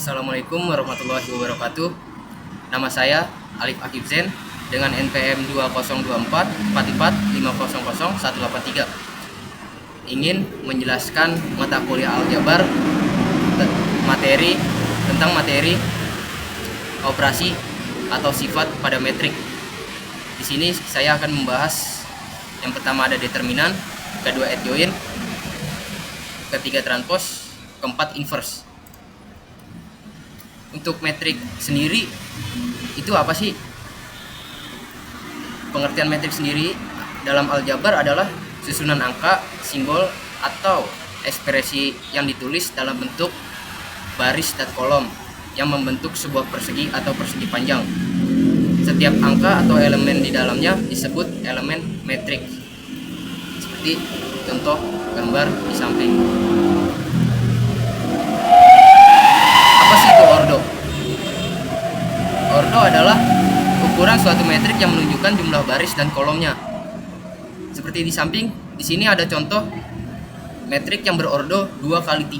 Assalamualaikum warahmatullahi wabarakatuh. Nama saya Alif Akib Zen dengan NPM 202444500183. Ingin menjelaskan mata kuliah aljabar materi operasi atau sifat pada metrik. Di sini saya akan membahas yang pertama ada determinan, kedua adjoint, ketiga transpose, keempat inverse. Untuk metrik sendiri itu apa sih? Pengertian metrik sendiri dalam aljabar adalah susunan angka, simbol, atau ekspresi yang ditulis dalam bentuk baris dan kolom yang membentuk sebuah persegi atau persegi panjang. Setiap angka atau elemen di dalamnya disebut elemen metrik. Seperti contoh gambar di samping. Apa sih itu ordo? Ordo adalah ukuran suatu metrik yang menunjukkan jumlah baris dan kolomnya. Seperti di samping, di sini ada contoh metrik yang berordo 2x3,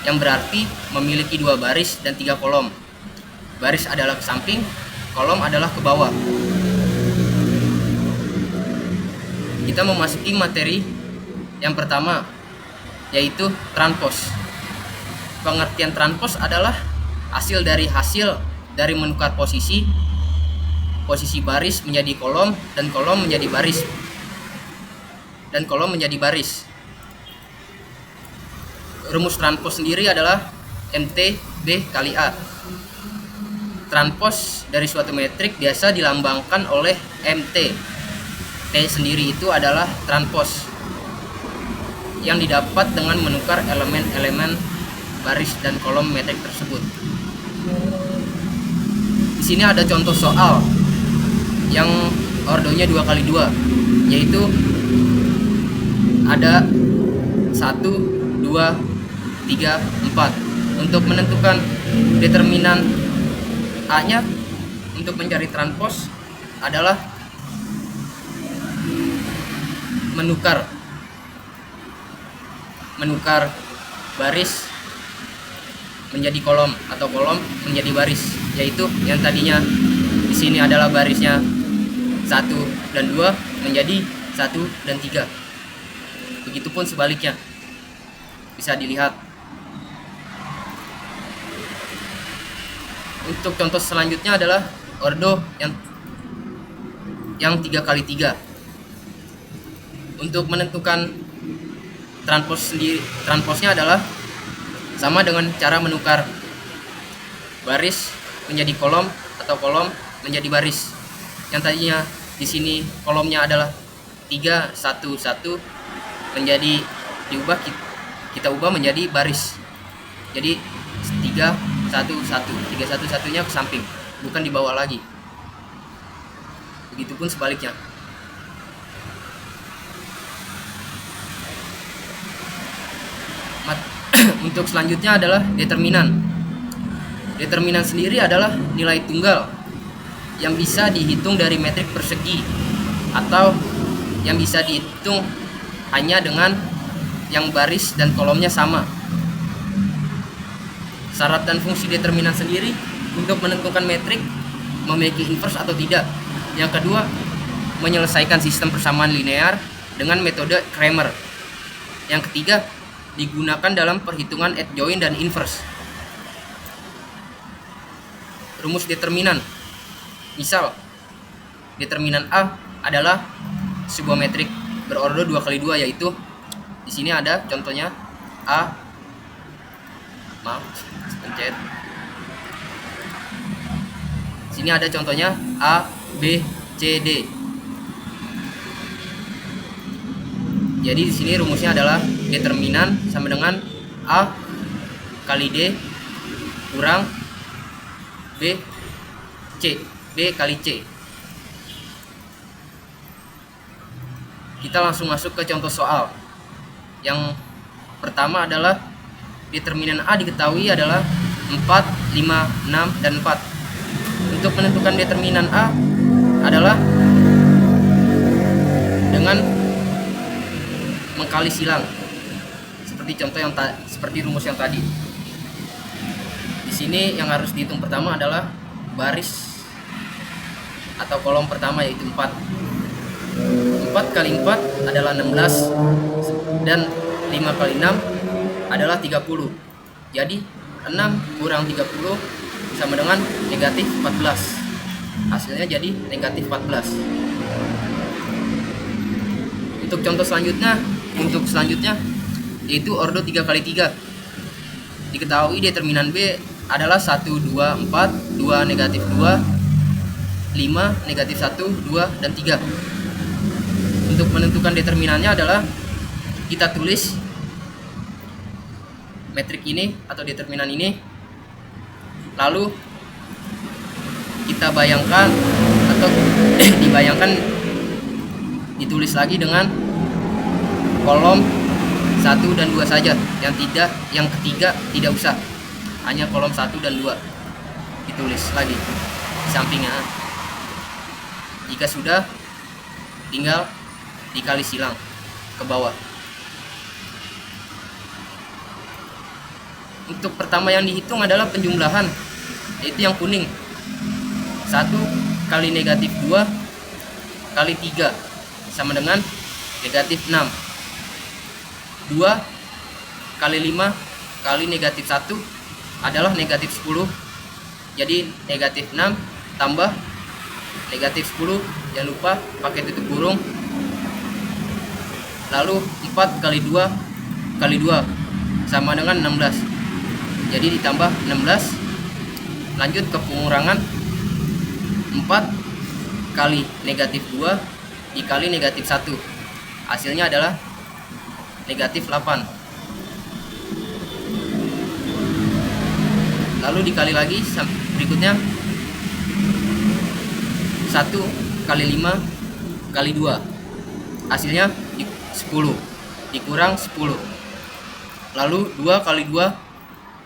yang berarti memiliki 2 baris dan 3 kolom. Baris adalah ke samping, kolom adalah ke bawah. Kita memasuki materi yang pertama, yaitu transpose. Pengertian transpose adalah hasil dari menukar posisi baris menjadi kolom dan kolom menjadi baris Rumus transpose sendiri adalah MT B kali A. Transpose dari suatu metrik biasa dilambangkan oleh MT. T sendiri itu adalah transpose yang didapat dengan menukar elemen-elemen baris dan kolom metrik tersebut. Di sini ada contoh soal yang ordonya 2x2, yaitu ada 1, 2, 3, 4. Untuk menentukan determinan A-nya untuk mencari transpose adalah menukar baris menjadi kolom atau kolom menjadi baris, yaitu yang tadinya di sini adalah barisnya 1 dan 2 menjadi 1 dan 3. Begitupun sebaliknya. Bisa dilihat. Untuk contoh selanjutnya adalah ordo yang 3x3. Untuk menentukan transposnya adalah sama dengan cara menukar baris menjadi kolom atau kolom menjadi baris. Yang tadinya di sini kolomnya adalah 3, 1, 1 menjadi kita ubah menjadi baris. Jadi 3, 1, 1. 3, 1, 1-nya ke samping, bukan di bawah lagi. Begitupun sebaliknya. Untuk selanjutnya adalah determinan. Determinan sendiri adalah nilai tunggal yang bisa dihitung dari metrik persegi atau yang bisa dihitung hanya dengan yang baris dan kolomnya sama. Syarat dan fungsi determinan sendiri untuk menentukan metrik memiliki inverse atau tidak. Yang kedua, menyelesaikan sistem persamaan linear dengan metode Cramer. Yang ketiga, digunakan dalam perhitungan adjoint dan inverse. Rumus determinan. Misal, determinan A adalah sebuah metrik berordo 2x2, yaitu di sini ada contohnya A. Pencet. Sini ada contohnya A, B, C, D. Jadi di sini rumusnya adalah determinan sama dengan A kali D kurang B kali C. Kita langsung masuk ke contoh soal. Yang pertama adalah determinan A diketahui adalah 4, 5, 6, dan 4. Untuk menentukan determinan A adalah dengan mengkali silang, seperti contoh seperti rumus yang tadi. sini yang harus dihitung pertama adalah baris atau kolom pertama, yaitu 4. 4 kali 4 adalah 16 dan 5 kali 6 adalah 30. Jadi 6 kurang 30 sama dengan negatif 14. Hasilnya jadi negatif 14. Untuk contoh selanjutnya, yaitu ordo 3 kali 3. Diketahui determinan B adalah 1, 2, 4, 2, negatif 2, 5, negatif 1, 2, dan 3. Untuk menentukan determinannya adalah kita tulis metrik ini atau determinan ini, lalu kita bayangkan atau dibayangkan ditulis lagi dengan kolom 1 dan 2 saja. Yang ketiga tidak usah, hanya kolom 1 dan 2 ditulis lagi di sampingnya. Jika sudah, tinggal dikali silang ke bawah. Untuk pertama yang dihitung adalah penjumlahan, yaitu yang kuning. 1 kali negatif 2 kali 3 sama dengan negatif 6. 2 kali 5 kali negatif 1 adalah negatif 10. Jadi negatif 6 tambah negatif 10, jangan lupa pakai tutup kurung. Lalu 4 kali 2 kali 2 sama dengan 16. Jadi ditambah 16. Lanjut ke pengurangan. 4 kali negatif 2 dikali negatif 1. Hasilnya adalah negatif 8. Lalu dikali lagi berikutnya. 1 kali 5 kali 2. Hasilnya 10. Dikurang 10. Lalu 2 kali 2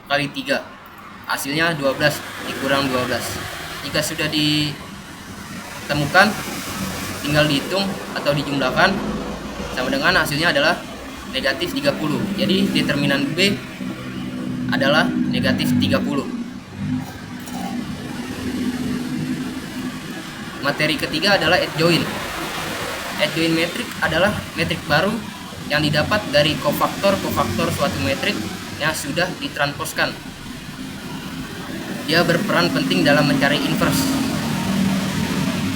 kali 3. Hasilnya 12. Dikurang 12. Jika sudah ditemukan, tinggal dihitung atau dijumlahkan sama dengan hasilnya adalah negatif 30. Jadi determinan B adalah negatif 30. Materi ketiga adalah adjoint. Adjoint metrik adalah metrik baru yang didapat dari kofaktor suatu metrik yang sudah ditransposkan. Dia berperan penting dalam mencari inverse.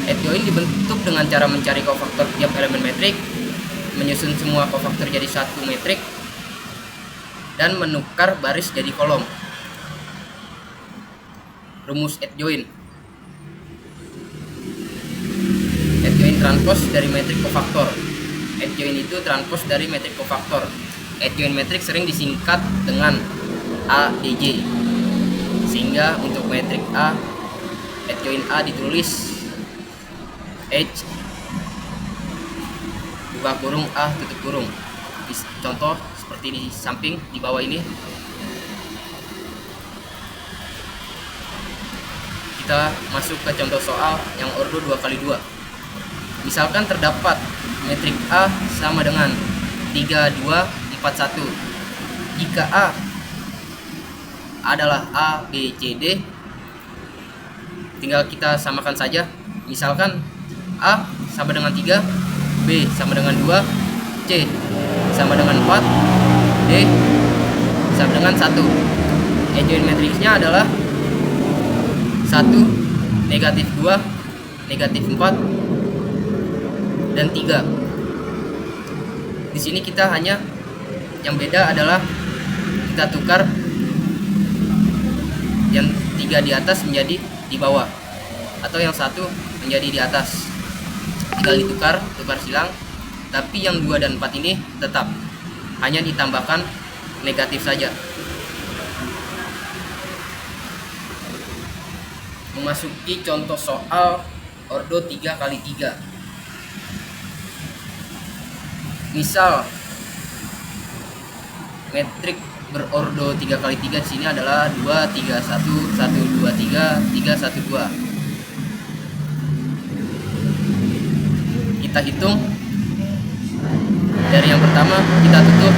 Adjoint dibentuk dengan cara mencari kofaktor tiap elemen metrik, menyusun semua kofaktor jadi satu metrik, dan menukar baris jadi kolom. Rumus adjoint. Adjoint transpos dari metrik kofaktor. Adjoint itu transpos dari metrik kofaktor. Adjoint metrik sering disingkat dengan ADJ. Sehingga untuk metrik A, adjoint A ditulis H buka kurung A tutup kurung. Contoh seperti di samping di bawah ini. Kita masuk ke contoh soal yang ordo 2 kali 2. Misalkan terdapat metrik A sama dengan 3, 2, 4, 1. Jika A adalah A, B, C, D, tinggal kita samakan saja. Misalkan A sama dengan 3, B sama dengan 2, C sama dengan 4, D sama dengan 1. Adjoint matriksnya adalah 1, negatif 2, negatif 4, dan 3. Di sini kita hanya yang beda adalah kita tukar yang 3 di atas menjadi di bawah, atau yang 1 menjadi di atas. Tinggal tukar silang, tapi yang 2 dan 4 ini tetap, hanya ditambahkan negatif saja. Memasuki contoh soal ordo 3 kali 3. Misal metrik berordo 3 kali 3 di sini adalah 2, 3, 1, 1, 2, 3, 3, 1, 2. Kita hitung dari yang pertama, kita tutup.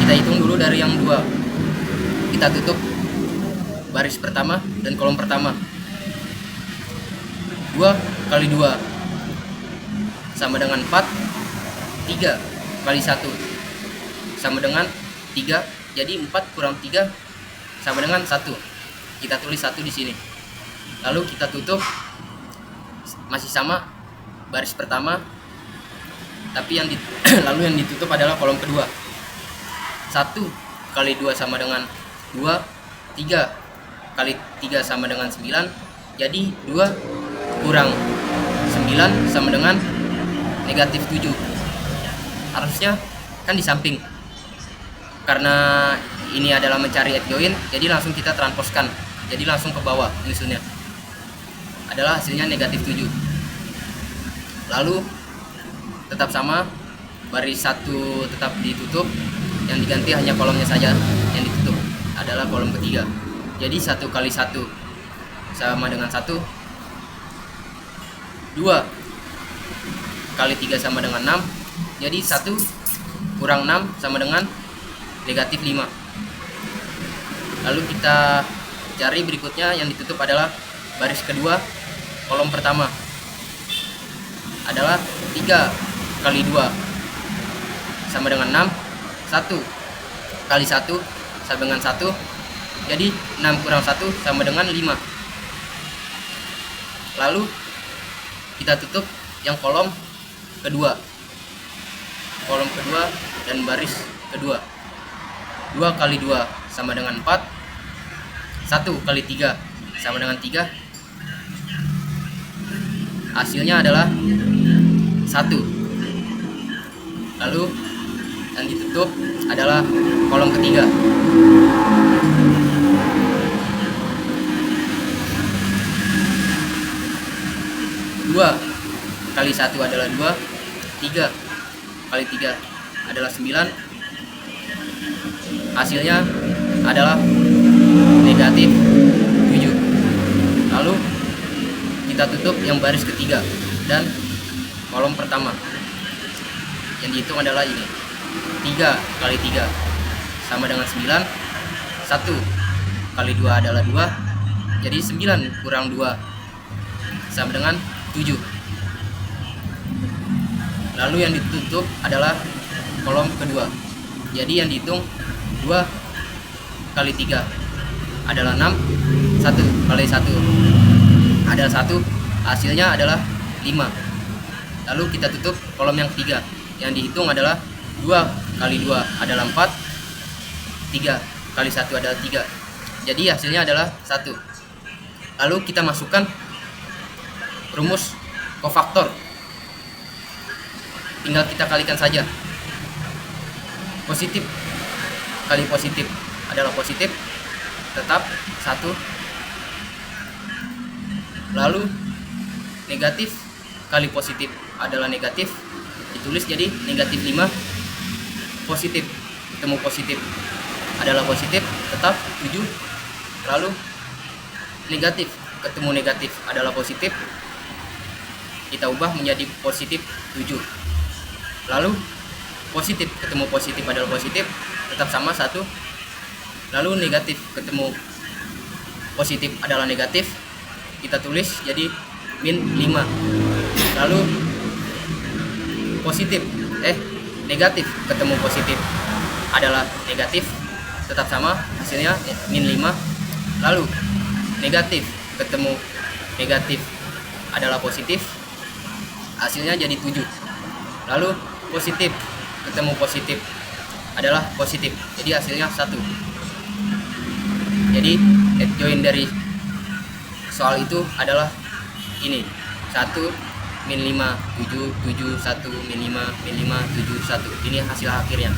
Kita hitung dulu dari yang 2. Kita tutup. baris pertama dan kolom pertama. 2 kali 2 sama dengan 4. 3 kali 1 sama dengan 3. Jadi 4 kurang 3 sama dengan 1. Kita tulis 1 di sini. Lalu kita tutup, masih sama baris pertama, tapi lalu yang ditutup adalah kolom kedua. 1 kali 2 sama dengan 2. 3 kali 3 sama dengan 9. Jadi 2 kurang 9 sama dengan negatif 7. Harusnya kan di samping. Karena ini adalah mencari adjoint, jadi langsung kita transposkan. Jadi langsung ke bawah nyusunnya. Adalah hasilnya negatif 7. Lalu tetap sama, baris 1 tetap ditutup, yang diganti hanya kolomnya saja yang ditutup, adalah kolom ketiga. Jadi 1 kali 1 sama dengan 1. 2 kali 3 sama dengan 6. Jadi 1 kurang 6 sama dengan negatif 5. Lalu kita cari berikutnya, yang ditutup adalah baris kedua kolom pertama, adalah 3 kali 2 sama dengan 6. 1 kali 1 sama dengan 1. Jadi 6 kurang 1 sama dengan 5. Lalu kita tutup yang kolom kedua. Kolom kedua dan baris kedua. 2 kali 2 sama dengan 4. 1 kali 3 sama dengan 3. Hasilnya adalah 1. Lalu yang ditutup adalah kolom ketiga. 2 kali 1 adalah 2. 3 kali 3 adalah 9. Hasilnya adalah negatif 7. Lalu kita tutup yang baris ketiga dan kolom pertama. Yang dihitung adalah ini. 3 kali 3 sama dengan 9. 1 kali 2 adalah 2. Jadi 9 kurang 2 sama dengan 7. Lalu yang ditutup adalah kolom kedua. Jadi yang dihitung 2 kali 3 adalah 6. 1 kali 1 adalah 1. Hasilnya adalah 5. Lalu kita tutup kolom yang ketiga. Yang dihitung adalah 2 kali 2 adalah 4. 3 kali 1 adalah 3. Jadi hasilnya adalah 1. Lalu kita masukkan rumus kofaktor. Tinggal kita kalikan saja. Positif kali positif adalah positif, tetap 1. Lalu negatif kali positif adalah negatif, ditulis jadi negatif 5. Positif ketemu positif adalah positif, tetap 7. Lalu negatif ketemu negatif adalah positif, kita ubah menjadi positif 7. Lalu positif ketemu positif adalah positif, tetap sama 1. Lalu negatif ketemu positif adalah negatif, kita tulis jadi min 5. Lalu negatif ketemu positif adalah negatif, tetap sama, hasilnya min 5. Lalu negatif ketemu negatif adalah positif, hasilnya jadi 7. Lalu positif ketemu positif adalah positif, jadi hasilnya 1. Jadi adjoint dari soal itu adalah ini: 1 min 5 7 7 1 min 5 min 5 7 1. Ini hasil akhirnya.